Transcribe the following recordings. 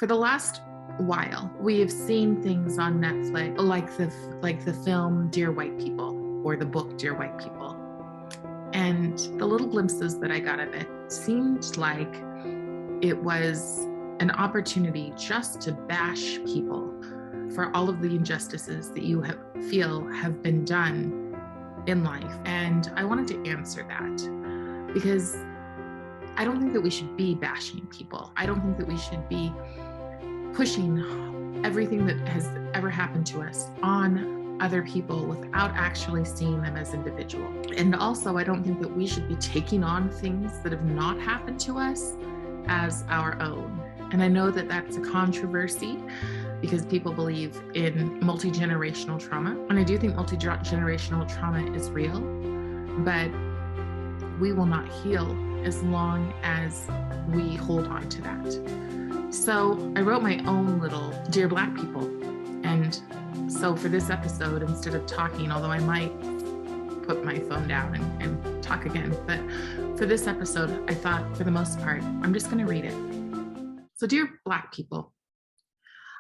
For the last while, we have seen things on Netflix like the film Dear White People or the book Dear White People. And the little glimpses that I got of it seemed like it was an opportunity just to bash people for all of the injustices that feel have been done in life. And I wanted to answer that because I don't think that we should be bashing people. I don't think that we should be pushing everything that has ever happened to us on other people without actually seeing them as individuals. And also, I don't think that we should be taking on things that have not happened to us as our own. And I know that that's a controversy because people believe in multi-generational trauma. And I do think multi-generational trauma is real, but we will not heal as long as we hold on to that. So I wrote my own little Dear Black People. And so for this episode, instead of talking, although I might put my phone down and talk again, but for this episode, I thought for the most part, I'm just going to read it. So Dear Black People,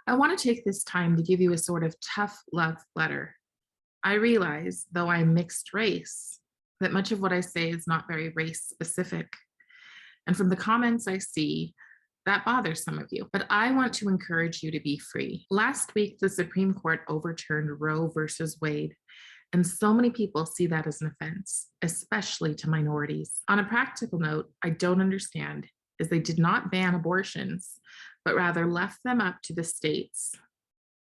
I want to take this time to give you a sort of tough love letter. I realize, though I'm mixed race, that much of what I say is not very race specific. And from the comments I see, that bothers some of you, but I want to encourage you to be free. Last week, the Supreme Court overturned Roe versus Wade, and so many people see that as an offense, especially to minorities. On a practical note, I don't understand is they did not ban abortions, but rather left them up to the states.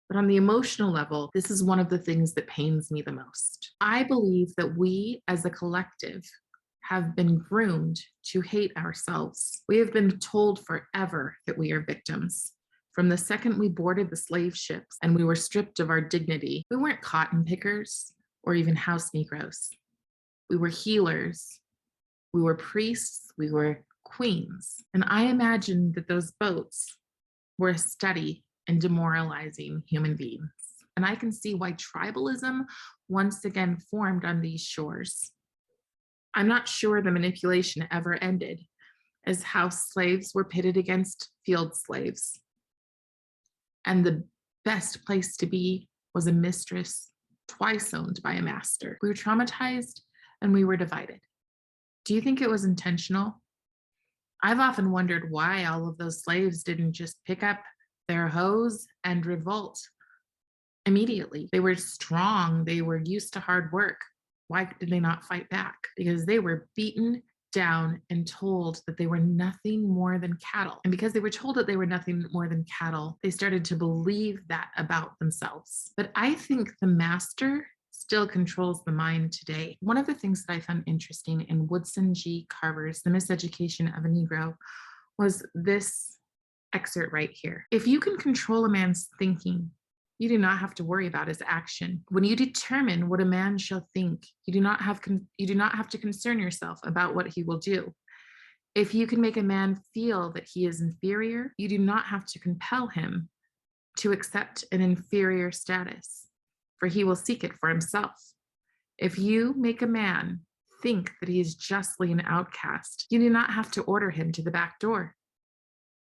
But on the emotional level, this is one of the things that pains me the most. I believe that we as a collective have been groomed to hate ourselves. We have been told forever that we are victims. From the second we boarded the slave ships and we were stripped of our dignity, we weren't cotton pickers or even house Negroes. We were healers. We were priests. We were queens. And I imagine that those boats were a study in demoralizing human beings. And I can see why tribalism once again formed on these shores. I'm not sure the manipulation ever ended, as house slaves were pitted against field slaves. And the best place to be was a mistress twice owned by a master. We were traumatized and we were divided. Do you think it was intentional? I've often wondered why all of those slaves didn't just pick up their hoes and revolt immediately. They were strong, they were used to hard work. Why did they not fight back? Because they were beaten down and told that they were nothing more than cattle. And because they were told that they were nothing more than cattle, they started to believe that about themselves. But I think the master still controls the mind today. One of the things that I found interesting in Woodson G. Carver's The Miseducation of a Negro was this excerpt right here. If you can control a man's thinking, you do not have to worry about his action. When you determine what a man shall think, you do not have to concern yourself about what he will do. If you can make a man feel that he is inferior, you do not have to compel him to accept an inferior status, for he will seek it for himself. If you make a man think that he is justly an outcast, you do not have to order him to the back door.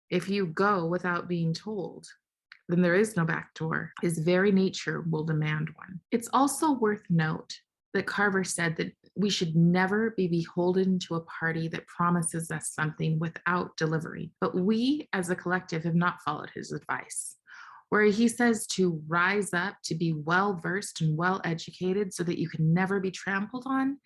If you go without being told, then there is no back door. His very nature will demand one. It's also worth note that Carver said that we should never be beholden to a party that promises us something without delivery. But we as a collective have not followed his advice, where he says to rise up, to be well-versed and well-educated so that you can never be trampled on.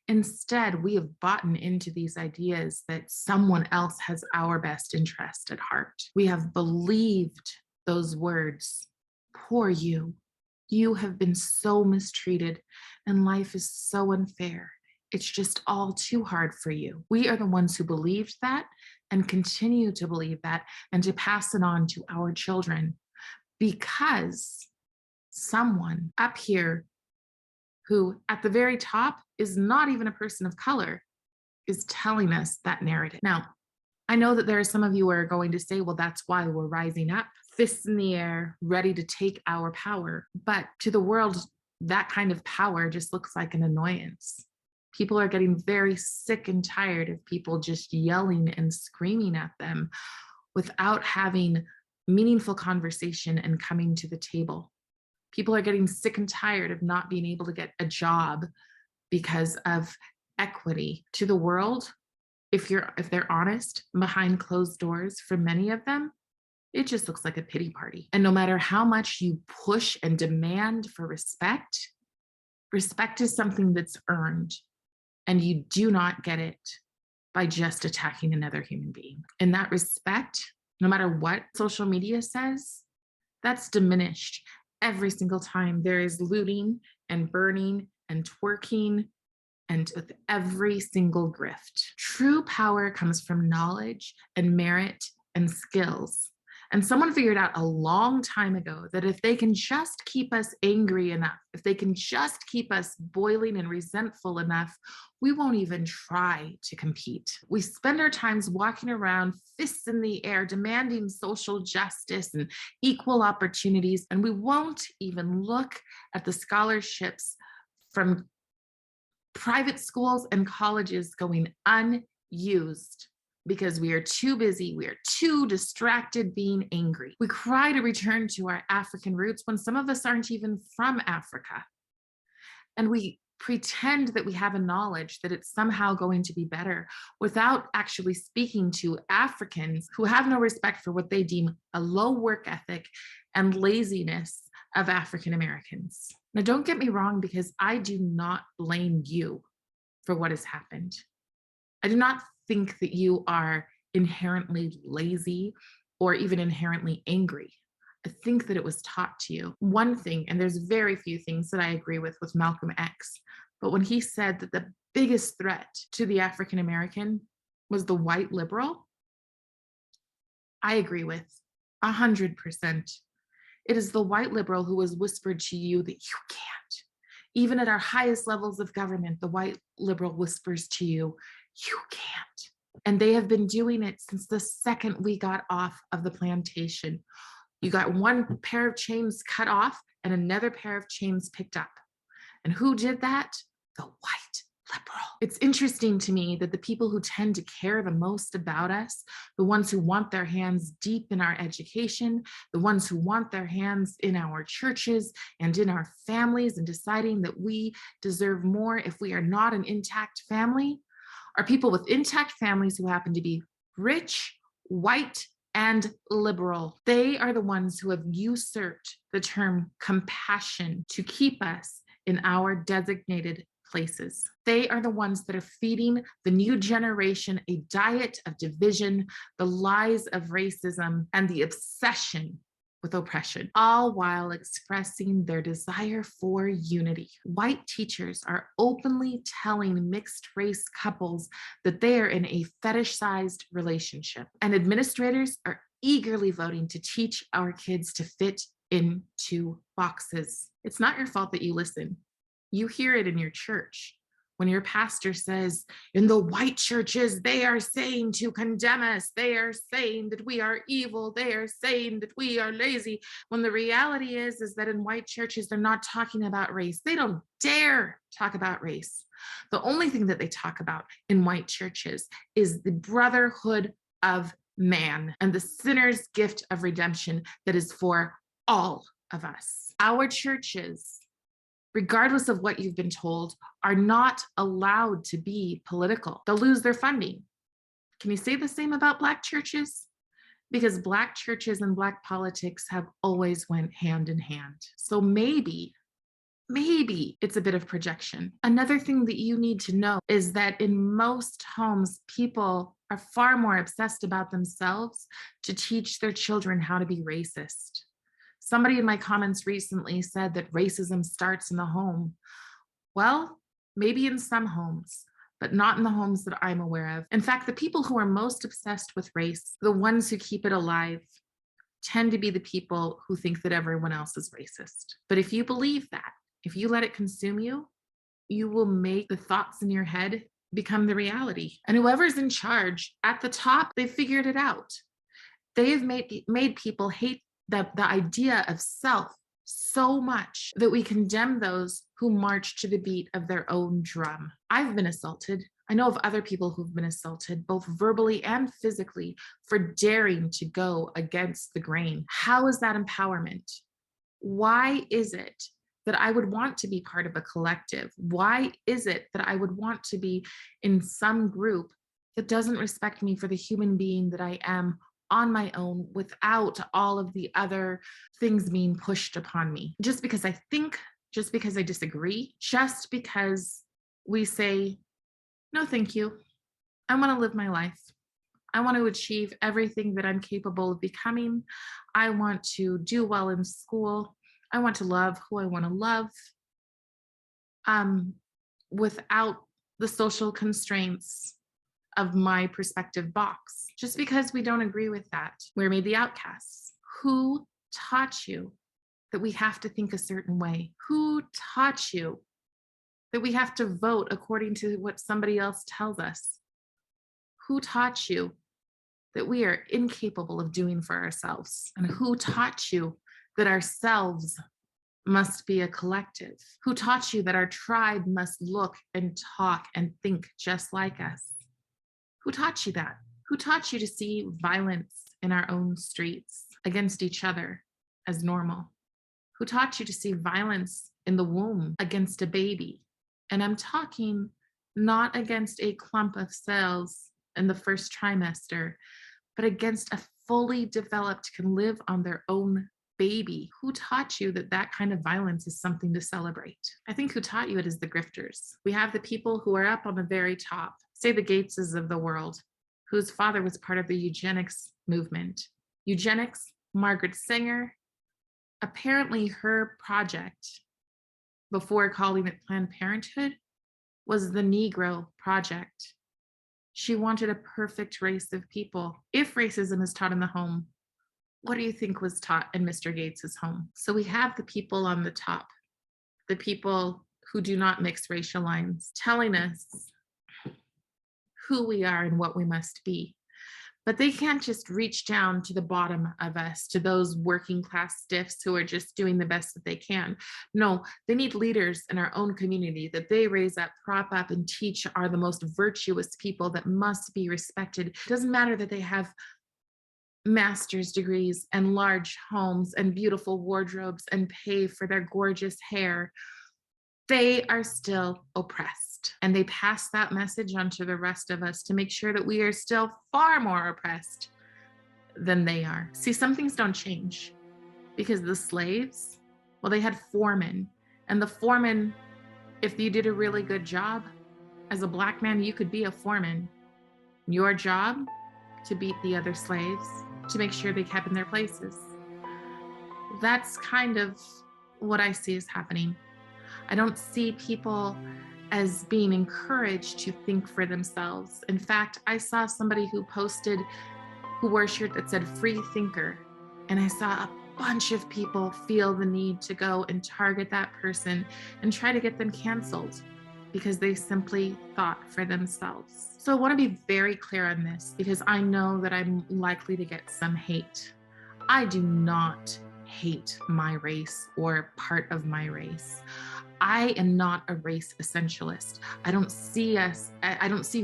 Instead, we have bought into these ideas that someone else has our best interest at heart. We have believed those words, poor you. You have been so mistreated and life is so unfair. It's just all too hard for you. We are the ones who believed that and continue to believe that and to pass it on to our children because someone up here who at the very top is not even a person of color is telling us that narrative. Now, I know that there are some of you who are going to say, well, that's why we're rising up, fists in the air, ready to take our power. But to the world, that kind of power just looks like an annoyance. People are getting very sick and tired of people just yelling and screaming at them without having meaningful conversation and coming to the table. People are getting sick and tired of not being able to get a job because of equity to the world. If they're honest, behind closed doors, for many of them, it just looks like a pity party. And no matter how much you push and demand for respect, respect is something that's earned, and you do not get it by just attacking another human being. And that respect, no matter what social media says, that's diminished every single time there is looting and burning and twerking and with every single grift. True power comes from knowledge and merit and skills. And someone figured out a long time ago that if they can just keep us angry enough, if they can just keep us boiling and resentful enough, we won't even try to compete. We spend our times walking around, fists in the air, demanding social justice and equal opportunities, and we won't even look at the scholarships from private schools and colleges going unused because we are too busy, we are too distracted being angry. We cry to return to our African roots when some of us aren't even from Africa. And we pretend that we have a knowledge that it's somehow going to be better without actually speaking to Africans who have no respect for what they deem a low work ethic and laziness of African Americans. Now, don't get me wrong, because I do not blame you for what has happened. I do not think that you are inherently lazy or even inherently angry. I think that it was taught to you. One thing, and there's very few things that I agree with Malcolm X, but when he said that the biggest threat to the African American was the white liberal, I agree with 100%. It is the white liberal who has whispered to you that you can't. Even at our highest levels of government, the white liberal whispers to you, you can't. And they have been doing it since the second we got off of the plantation. You got one pair of chains cut off and another pair of chains picked up. And who did that? The white liberal. It's interesting to me that the people who tend to care the most about us, the ones who want their hands deep in our education, the ones who want their hands in our churches and in our families and deciding that we deserve more if we are not an intact family, are people with intact families who happen to be rich, white, and liberal. They are the ones who have usurped the term compassion to keep us in our designated places. They are the ones that are feeding the new generation a diet of division, the lies of racism, and the obsession with oppression, all while expressing their desire for unity. White teachers are openly telling mixed race couples that they are in a fetishized relationship, and administrators are eagerly voting to teach our kids to fit into boxes. It's not your fault that you listen. You hear it in your church. When your pastor says, in the white churches, they are saying to condemn us, they are saying that we are evil, they are saying that we are lazy, when the reality is that in white churches, they're not talking about race. They don't dare talk about race. The only thing that they talk about in white churches is the brotherhood of man and the sinner's gift of redemption that is for all of us. Our churches, regardless of what you've been told, are not allowed to be political. They'll lose their funding. Can you say the same about Black churches? Because Black churches and Black politics have always went hand in hand. So maybe it's a bit of projection. Another thing that you need to know is that in most homes, people are far more obsessed about themselves to teach their children how to be racist. Somebody in my comments recently said that racism starts in the home. Well, maybe in some homes, but not in the homes that I'm aware of. In fact, the people who are most obsessed with race, the ones who keep it alive, tend to be the people who think that everyone else is racist. But if you believe that, if you let it consume you, you will make the thoughts in your head become the reality. And whoever's in charge at the top, they've figured it out. They have made people hate the idea of self so much that we condemn those who march to the beat of their own drum. I've been assaulted. I know of other people who've been assaulted, both verbally and physically, for daring to go against the grain. How is that empowerment? Why is it that I would want to be part of a collective? Why is it that I would want to be in some group that doesn't respect me for the human being that I am on my own without all of the other things being pushed upon me? Just because I think, just because I disagree, just because we say, no, thank you. I want to live my life. I want to achieve everything that I'm capable of becoming. I want to do well in school. I want to love who I want to love, um, without the social constraints of my perspective box. Just because we don't agree with that, we're made the outcasts. Who taught you that we have to think a certain way? Who taught you that we have to vote according to what somebody else tells us? Who taught you that we are incapable of doing for ourselves? And who taught you that ourselves must be a collective? Who taught you that our tribe must look and talk and think just like us? Who taught you that? Who taught you to see violence in our own streets against each other as normal? Who taught you to see violence in the womb against a baby? And I'm talking not against a clump of cells in the first trimester, but against a fully developed, can live on their own baby. Who taught you that that kind of violence is something to celebrate? I think who taught you it is the grifters. We have the people who are up on the very top, say the Gateses of the world, whose father was part of the eugenics movement. Eugenics, Margaret Sanger, apparently her project, before calling it Planned Parenthood, was the Negro Project. She wanted a perfect race of people. If racism is taught in the home, what do you think was taught in Mr. Gates's home? So we have the people on the top, the people who do not mix racial lines, telling us who we are and what we must be. But they can't just reach down to the bottom of us, to those working class stiffs who are just doing the best that they can. No, they need leaders in our own community that they raise up, prop up, and teach are the most virtuous people that must be respected. It doesn't matter that they have master's degrees and large homes and beautiful wardrobes and pay for their gorgeous hair. They are still oppressed. And they pass that message on to the rest of us to make sure that we are still far more oppressed than they are. See, some things don't change because the slaves, well, they had foremen. And the foreman, if you did a really good job as a Black man, you could be a foreman. Your job to beat the other slaves, to make sure they kept in their places. That's kind of what I see is happening. I don't see people as being encouraged to think for themselves. In fact, I saw somebody who posted, who wore a shirt that said free thinker. And I saw a bunch of people feel the need to go and target that person and try to get them canceled because they simply thought for themselves. So I want to be very clear on this because I know that I'm likely to get some hate. I do not hate my race or part of my race. I am not a race essentialist. I don't see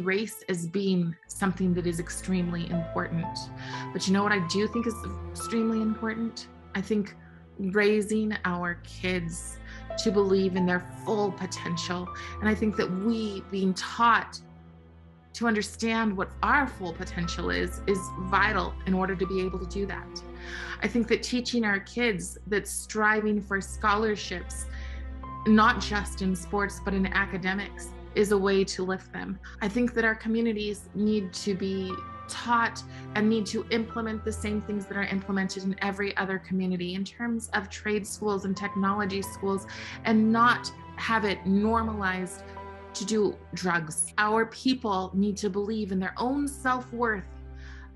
race as being something that is extremely important. But you know what I do think is extremely important? I think raising our kids to believe in their full potential. And I think that we being taught to understand what our full potential is vital in order to be able to do that. I think that teaching our kids that striving for scholarships, not just in sports, but in academics, is a way to lift them. I think that our communities need to be taught and need to implement the same things that are implemented in every other community in terms of trade schools and technology schools, and not have it normalized to do drugs. Our people need to believe in their own self-worth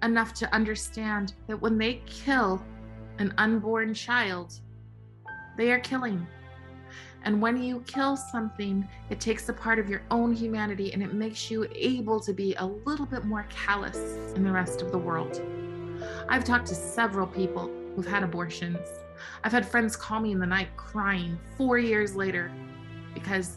enough to understand that when they kill an unborn child, they are killing. And when you kill something, it takes a part of your own humanity and it makes you able to be a little bit more callous in the rest of the world. I've talked to several people who've had abortions. I've had friends call me in the night crying 4 years later because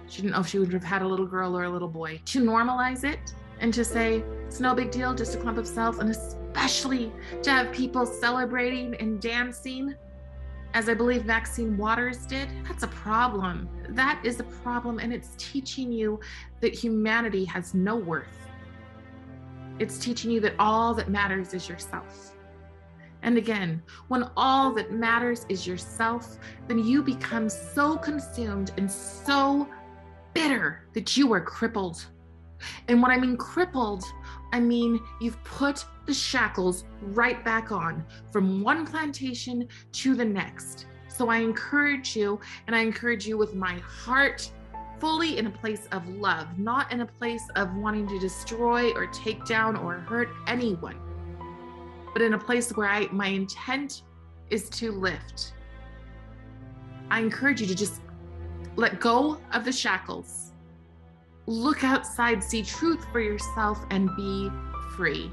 She didn't know if she would have had a little girl or a little boy. To normalize it and to say, it's no big deal, just a clump of self, and especially to have people celebrating and dancing, as I believe Maxine Waters did, that's a problem. That is a problem, and it's teaching you that humanity has no worth. It's teaching you that all that matters is yourself. And again, when all that matters is yourself, then you become so consumed and so bitter that you are crippled. And when I mean crippled, I mean you've put the shackles right back on from one plantation to the next. So I encourage you, and I encourage you with my heart, fully in a place of love, not in a place of wanting to destroy or take down or hurt anyone, but in a place where my intent is to lift. I encourage you to just let go of the shackles. Look outside, see truth for yourself, and be free.